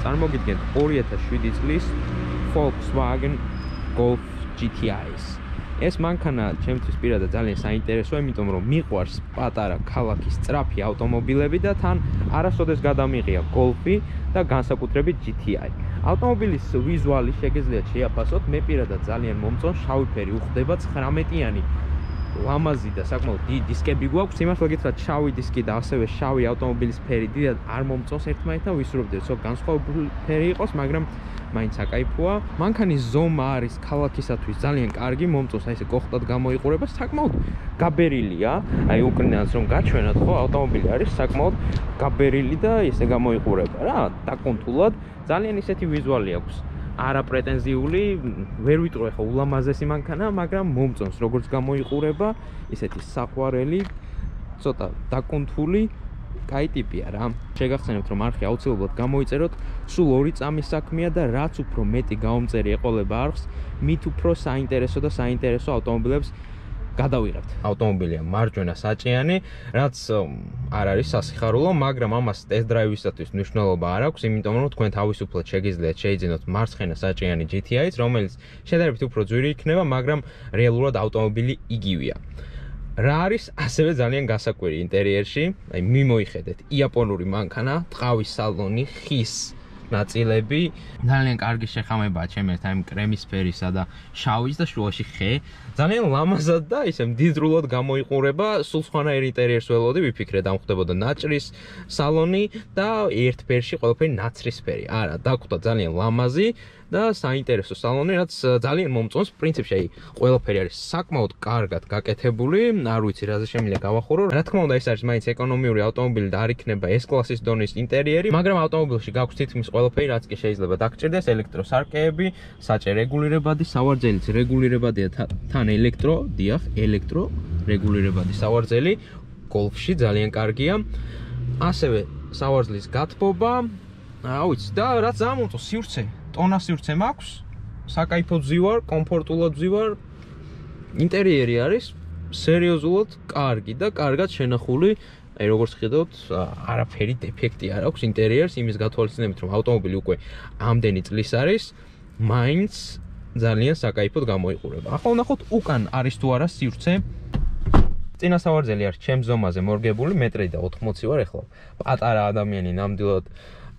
წარმოგიდგენთ 2007 წლის Volkswagen Golf GTI-ს. ეს მანქანა ჩემთვის პირადად ძალიან საინტერესოა, იმიტომ რომ მიყვარს პატარა ქალაქის სწრაფი ავტომობილები და თან არასოდეს გადამიღია გოლფი და განსაკუთრებით GTI. ავტომობილის ვიზუალი შეგიძლიათ შეაფასოთ, მე პირადად ძალიან მომწონს, შავი ფერი უხდება, 19-იანი ლამაზი და საკმაოდ დიდი დისკები გვაქვს. იმართლა გითხრათ, შავი დისკი და ასევე შავი ავტომობილის ფერი დიდად არ მომწონს ერთმანეთთან, ვისურვებდი რომ განსხვავებული ფერი იყოს, მაგრამ მაინც აკაიფოა. მანქანის ზომა არის ქალაქისათვის ძალიან კარგი, მომწონს აი ესე კოხტად გამოიყურება, საკმაოდ გაბერილია. აი უკრინაც რომ გაჩვენოთ, ხო, ავტომობილი არის საკმაოდ გაბერილი და ესე გამოიყურება რა, დაკონტულად. ძალიან ისეთი ვიზუალი აქვს. არაპრეტენზიული, ვერ ვიტყვი ხო ულამაზესი მანქანა, მაგრამ მომწონს როგორც გამოიყურება, ისეთი საყვარელი, ცოტა დაკონტული, კაი ტიპია რა. შეგახსენებთ რომ არხი აუცილებლად გამოიწეროთ, სულ 2 წამის საქმეა და რაც უფრო მეტი გაომწერი ეყოლება არხს, მით უფრო საინტერესო და საინტერესო ავტომობილებს გადავიღებთ. ავტომობილია მარჯვენა საჭიანი, რაც არ არის სასიხარულო, მაგრამ ამას ტესტ დრაივისათვის მნიშვნელობა არ აქვს, იმიტომ რომ თქვენ თავისუფლად შეგიძლიათ შეიძინოთ მარცხენა საჭიანი GTI-ს, რომელიც შედარებით უფრო ძვირი იქნება, მაგრამ რეალურად ავტომობილი იგივეა. რა არის ასევე ძალიან გასაკვირი ინტერიერში, აი მიმოიხედეთ, იაპონური მანქანა, ტყავის სალონი, ხის ნაწილები, ძალიან კარგი შეხამებაა ჩემს აი კრემის ფერისა და შავის და შუაში ხე. ძალიან ლამაზად და ისე მდიდრულად გამოიყურება, სულ სხვანაირი ინტერიერს ველოდი, ვიფიქრე დამხვდებოდა ნაჭრის სალონი და ერთ ფერში ყველაფერი ნაცრისფერი. არა, დაგვხვდა ძალიან ლამაზი და საინტერესო სალონი, რაც ძალიან მომწონს. პრინციპში აი ყველაფერი არის საკმაოდ კარგად გაკეთებული, არ ვიცი რაზე შემიძლია გავახურო. რა თქმა უნდა, ეს არის მაინც ეკონომიური ავტომობილი და არ იქნება S-კლასის დონის ინტერიერი, მაგრამ ავტომობილში გაქვს თითქმის ყველაფერი, რაც კი შეიძლება დაგჭირდეს, ელექტროსარკეები, საჭე რეგულირებადი, სავარძელიც რეგულირებადია, თან ელექტრო, დიახ, ელექტრო რეგულირებადი სავარძელი, გოლფში ძალიან კარგია. ასევე სავარძლის გათბობა, აუც და რაც ამომწონს სივრცე, ტონა სივრცე მაქვს, საკაიფოდ ვზივარ, კომფორტულად ვზივარ. ინტერიერი არის სერიოზულად კარგი და კარგად შენახული. აი როგორც ხედავთ, არაფერი დეფექტი არ აქვს ინტერიერს, იმის გათვალისწინებით რომ ავტომობილი უკვე ამდენი წლის არის, მაინც ძალიან საკაიფოდ გამოიყურება. ახლა ვნახოთ უკან არის თუ არა სივრცე. წინა სავარძელი არის ჩემს ზომაზე მორგებული, 1.80 ვარ ახლა. პატარა ადამიანი ნამდვილად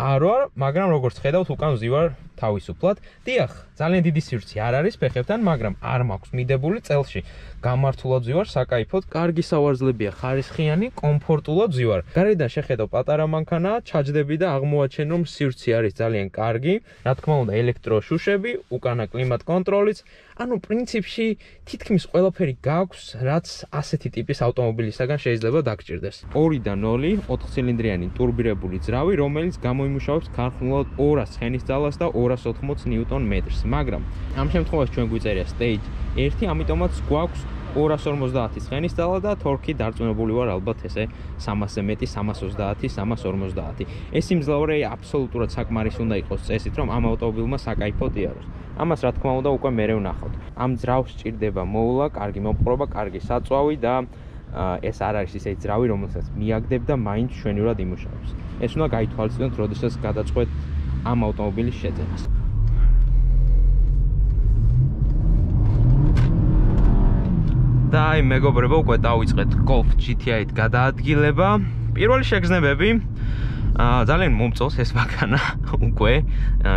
არ ვარ, მაგრამ როგორც ხედავთ, უკან ვზივარ თავისუფლად. დიახ, ძალიან დიდი სივრცე არ არის ფეხებთან, მაგრამ არ მაქვს მიდებული წელში. გამართულად ვზივარ, საკაიფოდ, კარგი სავარძლებია, ხარისხიანი, კომფორტულად ვზივარ. გარედან შეხედავ პატარა მანქანაა, ჩაჯდები და აღმოაჩენ რომ სივრცე არის ძალიან კარგი. რა თქმა უნდა, ელექტროშუშები, უკანა კლიმატ კონტროლიც. ანუ პრინციპში თითქმის ყველაფერი გაქვს, რაც ასეთი ტიპის ავტომობილისაგან შეიძლება დაგჭირდეს. 2-დან 0, 4 ცილინდრიანი ტურბირებული ძრავი, რომელიც გამოიმუშავებს ქარხნულად 200 ცხენის ძალას და 280 ნიუტონ-მეტრს. მაგრამ ამ შემთხვევაში ჩვენ გვიწერია stage 1, ამიტომაც გვაქვს 250 ცხენის ძალა და თორქი დარწმუნებული ვარ ალბათ ესე 300-ზე მეტი, 330, 350. ეს სიმძლავრე აბსოლუტურად საკმარის უნდა იყოს წესით, რომ ამ ავტომობილმა საკაიფოდ იაროს. ამას რა თქმა უნდა უკვე მერე ვნახავთ. ამ ძრავს სჭირდება მოვლა, კარგი მოპყრობა, კარგი საწვავი და ეს არ არის ისეთი ძრავი, რომელსაც მიაგდებ და მაინც მშვენივრად იმუშავებს. ეს უნდა გაითვალისწინოთ, როდესაც გადაწყვეტ ამ ავტომობილის შეძენას. და აი მეგობრებო, უკვე დავიწყეთ Golf GTI-ით გადაადგილება. პირველი შეგრძნებები, ძალიან მომწონს ეს მანქანა უკვე,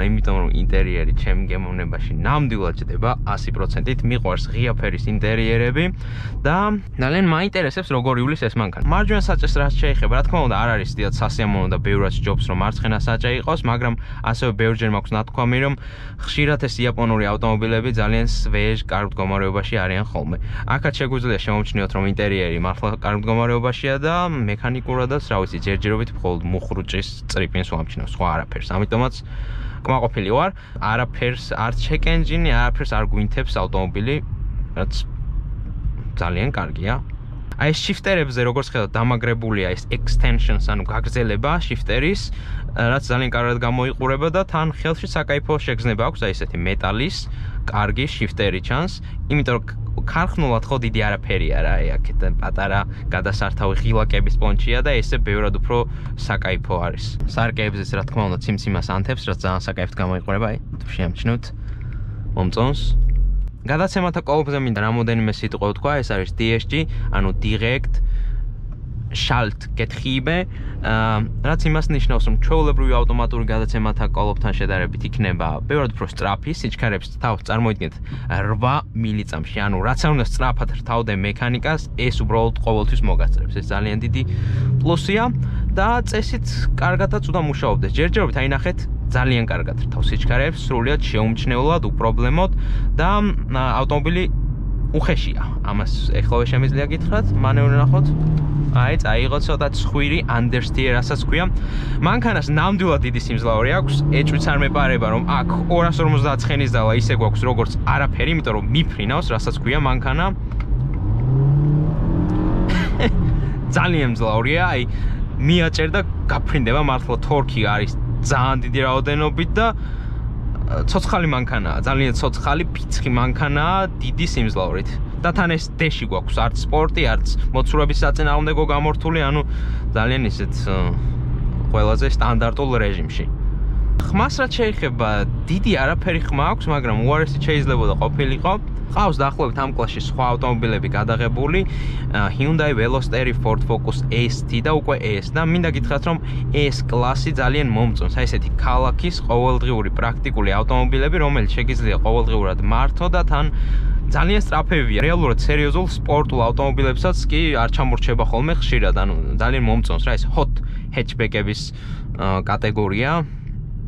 იმიტომ რომ ინტერიერი ჩემი გემოვნებაში ნამდვილად ჯდება 100%-ით, მიყვარს ღია ფერის ინტერიერები და ძალიან მაინტერესებს როგორ ივლის ეს მანქანა. მარჯვენა საჭეს რაც შეეხება, რა თქმა უნდა, არ არის დიდად სასიამოვნო და ბევრად სჯობს რომ მარცხენა საჭე იყოს, მაგრამ ასევე ბევრჯერ მაქვს ნათქვამი რომ ხშირად ეს იაპონური ავტომობილები ძალიან სვეჟ, კარგ მდგომარეობაში არიან ხოლმე. აქაც შეგვიძლია შემომჩნიოთ რომ ინტერიერი მართლა კარგ მდგომარეობაშია და მექანიკურადაც, რა ვიცი, ჯერჯერობით მხოლოდ მუხრუჭ წრიპინს ვამჩნევ, სხვა არაფერს. ამიტომაც კმაყოფილი ვარ, არაფერს არ check engine, არაფერს არ გვინთებს ავტომობილი, რაც ძალიან კარგია. აი ეს shifterებზე როგორც ხედავთ, დამაგრებულია ეს extensions, ანუ გაგრძელება shifteris, რაც ძალიან კარგად გამოიყურება და თან ხელში საკაიფო შეგრძნება აქვს, აი ესეთი მეტალის, კარგი shifteri ჩანს, იმიტომ რომ ქარხნულად ხო დიდი არაფერი არა, აქეთ პატარა გადასართავი ღილაკების პონჩია და ესე ბევრად უფრო საკაიფო არის. სარკეებზეც რა თქმა უნდა ციმციმას ანთებს, რაც ძალიან საკაიფოდ გამოიყურება, თუ შეამჩნევთ. მომწონს. გადაცემათა კოლოფზე მინდა რამოდენიმე სიტყვა ვთქვა, ეს არის DSG, ანუ direct Shalt Getriebe, რაც იმას ნიშნავს, რომ ჩვეულებრივი ავტომატური გადაცემათა კოლოფთან შედარებით იქნება ბევრად უფრო სწრაფი, სიჩქარებს თავს წარმოიდგინეთ 8 მილიწამში, ანუ რაც არ უნდა სწრაფად რთავდე მექანიკას, ეს უბრალოდ ყოველთვის მოგასწრებს. ეს ძალიან დიდი პლუსია და წესით კარგადაც უნდა მუშაობდეს. ჯერჯერობით აინახეთ ძალიან კარგად რთავს სიჩქარებს, სრულიად შეუმჩნევლად, უპრობლემოდ და ავტომობილი უხეშია. ამას ეხლავე შემიძლია გითხრათ, მანევრი ნახოთ. აი, წაიღო ცოტა ცხვირი, understeer, რასაც ქვია. მანქანას ნამდვილად დიდი სიმძლავრე აქვს, ეჭვიც არ მეპარება, რომ აქ 250 ცხენის ძალა ისე გვაქვს, როგორც არაფერი, იმიტომ რომ მიფრინავს, რასაც ქვია მანქანა. ძალიან მძლავრია, აი, მიაჭერ და გაფრინდება, მართლა თორკი არის ძალიან დიდი რაოდენობით და ცოცხალი მანქანაა, ძალიან ცოცხალი, ფიცხი მანქანაა, დიდი სიმძლავრით. და თან ეს დეში გვაქვს, არც სპორტი, არც მოცურების საწინააღმდეგო გამორთული, ანუ ძალიან ისეთ ყველაზე სტანდარტულ რეჟიმში. ხმას რაც შეეხება, დიდი არაფერი ხმა აქვს, მაგრამ უარესი შეიძლება და ყოფილიყო. ყავს დაახლოებით ამ კლასში სხვა ავტომობილები გადაღებული, Hyundai Veloster, Ford Focus ST და უკვე S და მინდა გითხრათ, რომ S კლასი ძალიან მომწონს. აი ესეთი ქალაქის ყოველდღიური პრაქტიკული ავტომობილები, რომელიც შეგიძლია ყოველდღიურად მართო და თან ძალიან სწრაფებია. რეალურად სერიოზულ სპორტულ ავტომობილებსაც კი არ ჩამორჩება ხოლმე ხშირად, ანუ ძალიან მომწონს რა ეს hot hatchback-ების კატეგორია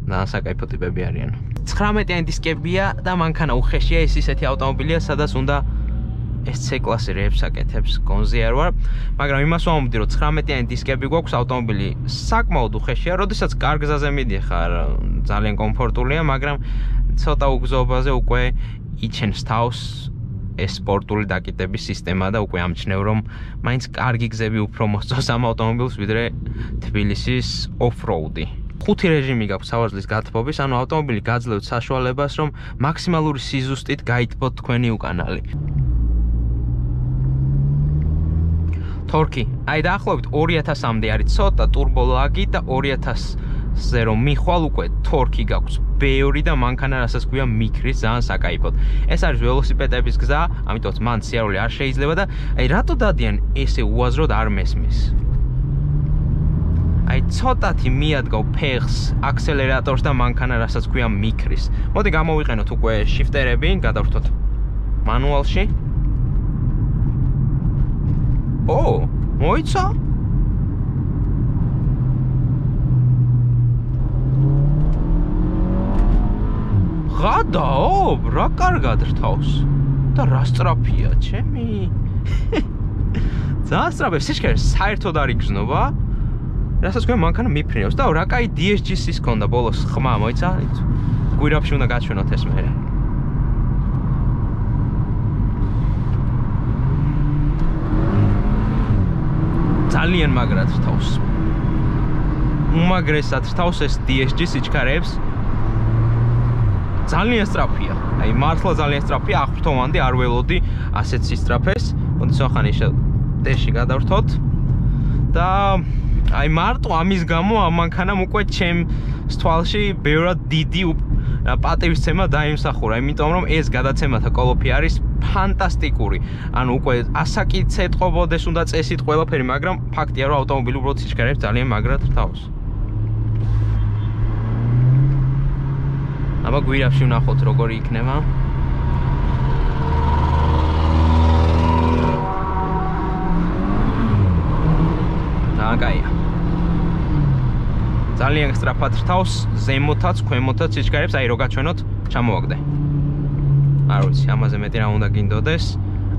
და საკაიფო ტიპები არიან. 19-იანი დისკებია და მანქანა უხეშია, ეს ისეთი ავტომობილია, სადაც უნდა ეს C კლასი რეებს აკეთებს, გონზე არ ვარ, მაგრამ იმას ვამბობდი, რომ 19-იანი დისკები გვაქვს, ავტომობილი საკმაოდ უხეშია, როდესაც კარგ გზაზე მიდიხარ, ძალიან კომფორტულია, მაგრამ ცოტა უგზობაზე უკვე იჩენს თავს ეს სპორტული დაკიდების სისტემა და უკვე ამჩნევ, რომ მაინც კარგი გზები უფრო მოსწონს ამ ავტომობილს, ვიდრე თბილისის off-road-ი. 5 რეჟიმი გაქვს სავარძლის გათბობის, ანუ ავტომობილი გაძლევთ საშუალებას, რომ მაქსიმალური სიზუსტით გაითბოთ თქვენი უკანალი. თორკი, აი დაახლოებით 2000-მდე არის ცოტა ტურბო ლაგი და 2000-ზე რომ მიხვალ უკვე თორკი გაქვს ბევრი და მანქანა რასაც ქვია მიქრის ძალიან საკაიფოდ. ეს არის ველოსიპედების გზა, ამიტომაც მან სიარული არ შეიძლება და აი რატო დადიან ესე უაზროდ არ მესმის. აი ცოტათი მიადგავ ფეხს, აქსელერატორს და მანქანა რასაც ქვია მიქრის. მოდი გამოვიყენოთ უკვე შიფტერები, გადავრთოთ მანუალში. მოიცა? გადაობ, რა კარგად რთავს. და რა სწრაფია, ჩემი. ძალიან სწრაფია, სიჩქარე საერთოდ არ იგრძნობა. რასაც ქვია მანქანა მიფრინავს და რა კაი DSG-ს ჰქონდა ბოლოს ხმა, მოიცა? გვირაბში უნდა გაჩვენოთ ეს მერე. ძალიან მაგრად რთავს. უმაგრესად რთავს ეს DSG სიჩქარეებს. ძალიან სწრაფია. აი მართლა ძალიან სწრაფია, აღფრთოვანდი არ ველოდი ასეთ სისწრაფეს. მოდი სოხანი დეში გადავრთოთ. და აი მარტო ამის გამო ამ მანქანამ უკვე ჩემს თვალში ბევრად დიდი პატივისცემა დაიმსახურა, იმიტომ რომ ეს გადაცემათა კოლოფი არის ფანტასტიკური. ანუ უკვე ასაკიც ეთყობოდეს უნდა წესით ყველაფერი, მაგრამ ფაქტია რომ ავტომობილი უბრალოდ სიჩქარეებს ძალიან მაგრად რთავს. აბა გვირაბში ვნახოთ როგორი იქნება. კაია. ძალიან სწრაფად რთავს, ზემოთაც, ქვემოთაც სიჩქარეებს, აი რო გაჩვენოთ, ჩამოვაგდე. არ ვიცი, ამაზე მეტი რა უნდა გინდოდეს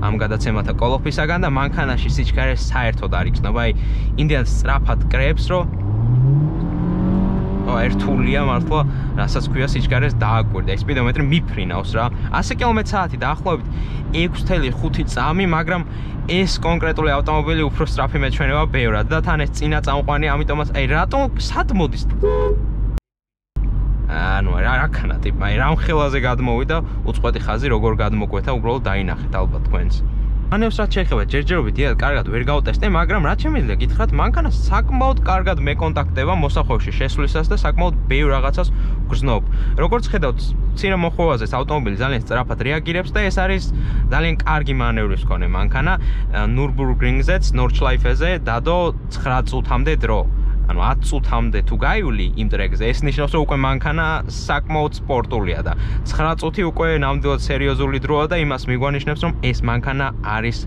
ამ გადაცემათა კოლოფისაგან და მანქანაში სიჩქარეს საერთოდ არ იგრძნობა, აი იმდენად სწრაფად კრებს, რომ ერთულია მართლა, რასაც ქვია სიჩქარეს დააკვირდა. ეს სპიდომეტრი მიფრინავს რა. 100 კმ/სთ დაახლოებით 6.5 წამი, მაგრამ ეს კონკრეტული ავტომობილი უფრო სწრაფი მეჩვენება ბევრად და თან ეს წინა წამყვანი, ამიტომაც აი რატომ სად მოდის? ანუ რა ქნა ტიპა, რამ ხელაზე გადმოვიდა, უწყვეტი ხაზი როგორ გადმოკვეთა, უბრალოდ დაინახეთ ალბათ თქვენს. მანევს რაც შეეხება ჯერჯერობით დიახ კარგად ვერ გავტესტე, მაგრამ რაც შემიძლია გითხრათ, მანქანა საკმაოდ კარგად მეკონტაქტება მოსახვევში შესვლისას და საკმაოდ ბევრ რაღაცას გრძნობ. როგორც ხედავთ, მცირე მოხვევაზეც ავტომობილი ძალიან სწრაფად რეაგირებს და ეს არის ძალიან კარგი მანევრის მქონე მანქანა. ნურბურგრინგზეც, ნორჩლაიფეზე დადო 9 წუთამდე დრო. ანუ 10 წუთამდე თუ გაივლი იმ ტრეკზე, ეს ნიშნავს, რომ უკვე მანქანა საკმაოდ სპორტულია და 9 წუთი უკვე ნამდვილად სერიოზული დროა და იმას მიგვანიშნებს, რომ ეს მანქანა არის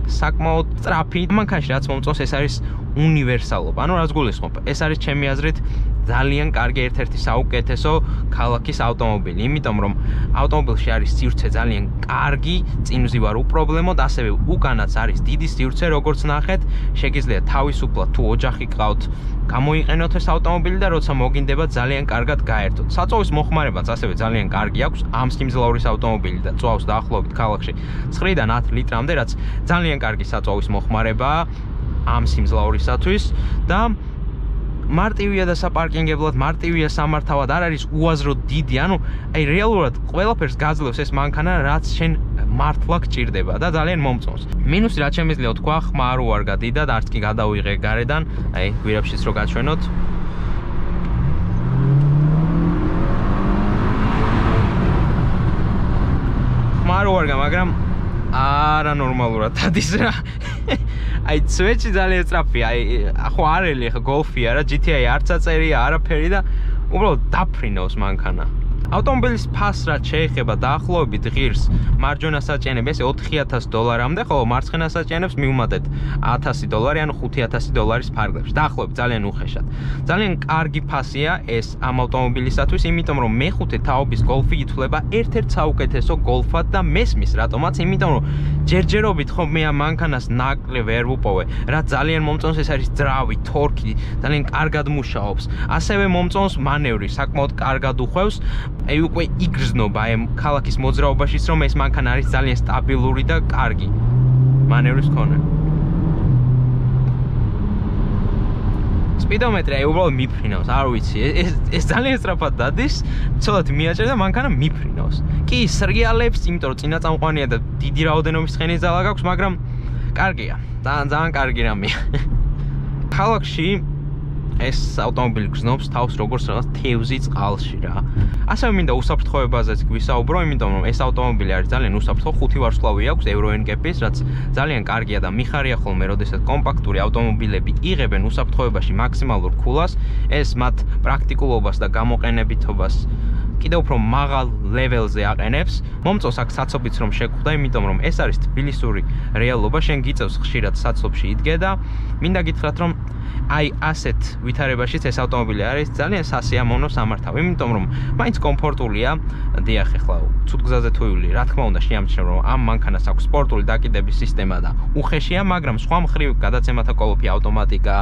საკმაოდ სწრაფი. მანქანაში რაც მომწონს, ეს არის უნივერსალობა. ანუ რაც გულისხმობ, ეს არის ჩემი აზრით ძალიან კარგი ერთ-ერთი საუკეთესო ქალაქის ავტომობილი, იმიტომ რომ ავტომობილში არის სივრცე ძალიან კარგი, წინვზივარ უპრობლემოდ, ასევე უკანაც არის დიდი სივრცე, როგორც ნახეთ, შეგიძლიათ თავისუფლად თუ ოჯახი გყავთ, გამოიყენოთ ეს ავტომობილი და როცა მოგინდება ძალიან კარგად გაერთოთ. საწვავის მოხმარებაც ასევე ძალიან კარგი აქვს, ამ სიმძლავრის ავტომობილი და წვავს დაახლოებით ქალაქში 9-დან 10 ლიტრამდე, რაც ძალიან კარგი საწვავის მოხმარებაა ამ სიმძლავრისათვის და მარტივია და საპარკინგებლად, მარტივია სამართავად, არ არის უაზროდ დიდი, ანუ აი რეალურად ყველაფერს გაძლევს ეს მანქანა, რაც შენ მართლა გჭირდება და ძალიან მომწონს. მინუსი რაც შემიძლია თქვა, ხმა არ უარგა დიდად, არც კი გადავიღე გარედან, აი გვირაბშიც რო გაჩვენოთ. ხმა არ უარგა, მაგრამ არანორმალურად დადის რა. აი სვეჩი ძალიან სწრაფია, აი ხო არელი ხა გოლფი არა, GTI არც აწერია, არაფერი და უბრალოდ დაფრინავს მანქანა. ავტომობილის ფასს რაც შეეხება დაახლოებით ღირს მარჯვენა საჭიანები ესე $4000-მდე, ხოლო მარცხენა საჭიანებს მივუმატეთ $1000, ანუ $5000 ფარგლებში. დაახლოებით ძალიან უხეშად. ძალიან კარგი ფასია ეს ამ ავტომობილისათვის, იმიტომ რომ მეხუთე თაობის გოლფი ითვლება ერთ-ერთ საუკეთესო გოლფად და მესმის რატომაც, იმიტომ რომ ჯერჯერობით ხო მე ამ მანქანას ნაკლი ვერ ვუპოვე. რა ძალიან მომწონს, ეს არის დრაივი, თორქი, ძალიან კარგად მუშაობს. ასევე მომწონს მანევრი, საკმაოდ კარგად უხვევს. აი უკვე იგრძნობა ამ ქალაქის მოძრაობაშიც, რომ ეს მანქანა არის ძალიან სტაბილური და კარგი მანევრის მქონე. სპიდომეტრი აი უბრალოდ მიფრინავს, არ ვიცი, ეს ძალიან სწრაფად დადის, ცოტათი მიაჭრე და მანქანა მიფრინავს. კი, სრიალებს, იმიტომ რომ წინაწამყვანია და დიდი რაოდენობის ცხენის ძალა გაქვს, მაგრამ კარგია, ძალიან კარგი რამეა. ქალაქში ეს ავტომობილი გრძნობს თავს როგორც რაღაც თევზი წყალში რა. ასევე მინდა უსაფრთხოებაზეც გვისაუბრო, იმიტომ რომ ეს ავტომობილი არის ძალიან უსაფრთხო, 5 ვარსკვლავი აქვს Euro NCAP-ის, რაც ძალიან კარგია და მიხარია ხოლმე, როდესაც კომპაქტური ავტომობილები იღებენ უსაფრთხოებაში მაქსიმალურ ქულას, ეს მათ პრაქტიკულობას და გამოყენებითობას კიდევ უფრო მაღალ ლეველზე აყენებს. მომწონს აქ საცობიც რომ შეგხვდა, იმიტომ რომ ეს არის თბილისური რეალობა, შენ გიწევს ხშირად საცობში იდგე და მინდა გითხრათ რომ აი ასეთ ვითარებაშიც ეს ავტომობილი არის ძალიან სასიამოვნო სამართავ, იმიტომ რომ მაინც კომფორტულია, დიახ ახლა ცუდ გზაზე თუ ივლი, რა თქმა უნდა შეამჩნევ რომ ამ მანქანას აქვს სპორტული დაკიდების სისტემა და უხეშია, მაგრამ სხვა მხრივ გადაცემათა კოლოფი, ავტომატიკა,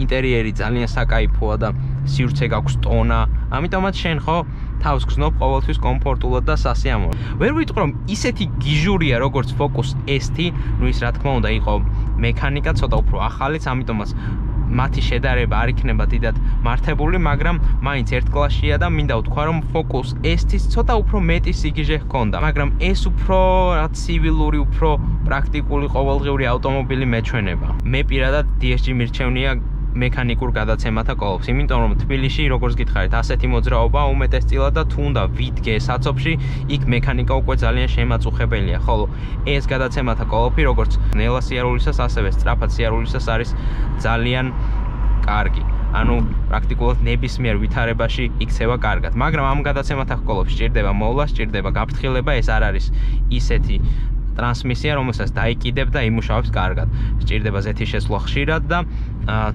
ინტერიერი ძალიან საკაიფოა და სივრცე გაქვს ტონა, ამიტომაც შენ ხო თავს გრძნობ ყოველთვის კომფორტულად და სასიამოვნოდ. ვერ ვიტყვი რომ ისეთი გიჟურია როგორც Focus ST, ну ის რა თქმა უნდა იყო მექანიკა ცოტა უფრო ახალიც, ამიტომაც მათი შედარება არ იქნება დიდად მართებული, მაგრამ მაინც ერთ კლასშია და მინდა ვთქვა რომ Focus ST-ს ცოტა უფრო მეტი სიგიჟე ჰქონდა, მაგრამ ეს უფრო რაც ცივილური, უფრო პრაქტიკული ყოველდღიური ავტომობილი მეჩვენება. მე პირადად DSG მირჩევნია მექანიკურ გადაცემათა კოლოფს, იმიტომ რომ თბილისში როგორც გითხარით, ასეთი მოძრაობა უმეტესწილად და თუ უნდა ვიდგე საცობში, იქ მექანიკა უკვე ძალიან შემაწუხებელია, ხოლო ეს გადაცემათა კოლოფი როგორც ნელა სიარულისას, ასევე სწრაფად სიარულისას არის ძალიან კარგი. ანუ პრაქტიკულად ნებისმიერ ვითარებაში იქცევა კარგად, მაგრამ ამ გადაცემათა კოლოფში სჭირდება მოვლა, სჭირდება გაფრთხილება, ეს არ არის ისეთი ტრანსმისია, რომელსაც დაიკიდებ და იმუშავებს კარგად. სჭირდება ზეთის შეცვლა ხშირად და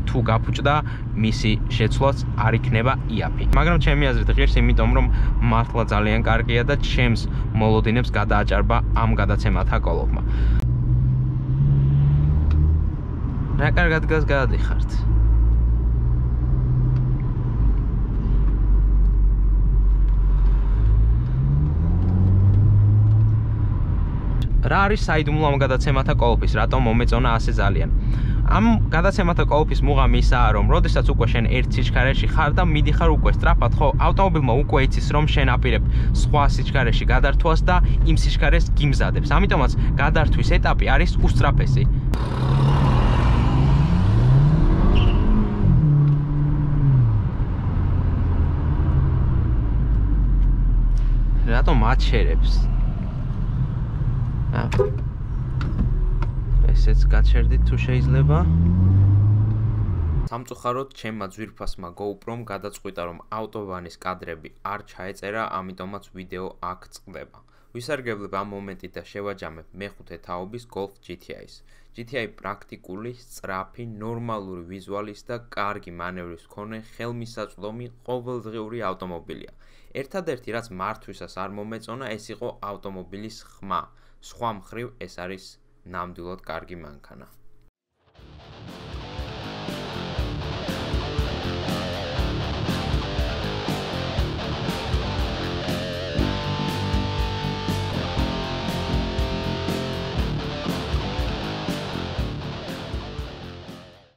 თუ გაფუჭდა, მისი შეცვლაც არ იქნება იაფი. მაგრამ ჩემი აზრით ღირს, იმიტომ რომ მართლა ძალიან კარგია და ჩემს მოლოდინებს გადააჭარბა ამ გადაცემათა კოლოფმა. რა კარგად გადადიხართ? რა არის საიდუმლო ამ გადაცემათა კოლოფის, რატომ მომეწონა ასე ძალიან? ამ გადაცემათა კოლფის მუღამი ისაა, რომ როდესაც უკვე შენ ერთ სიჩქარეში ხარ და მიდიხარ უკვე სწრაფად, ხო, ავტომობილმა უკვე იცის, რომ შენ აპირებ სხვა სიჩქარეში გადართვას და იმ სიჩქარეს გიმზადებს. ამიტომაც გადართვის ეტაპი არის უსწრაფესი. რატომ აჩერებს? ესეც გაჩერდით თუ შეიძლება. სამწუხაროდ ჩემმა ძვირფასმა GoPro-მ გადაწყვიტა, რომ ავტობანის კადრები არ ჩაეწერა, ამიტომაც ვიდეო აქ წყდება. ვისარგებლებ ამ მომენტით და შევაჯამებ მეხუთე თაობის GOLF GTI-ს. GTI პრაქტიკული, სწრაფი, ნორმალური ვიზუალის და კარგი მანევრის მქონე ხელმისაწვდომი ყოველდღიური ავტომობილია. ერთადერთი რაც მართვისას არ მომეწონა, ეს იყო ავტომობილის ხმა. სხვა მხრივ ეს არის ნამდვილად კარგი მანქანა.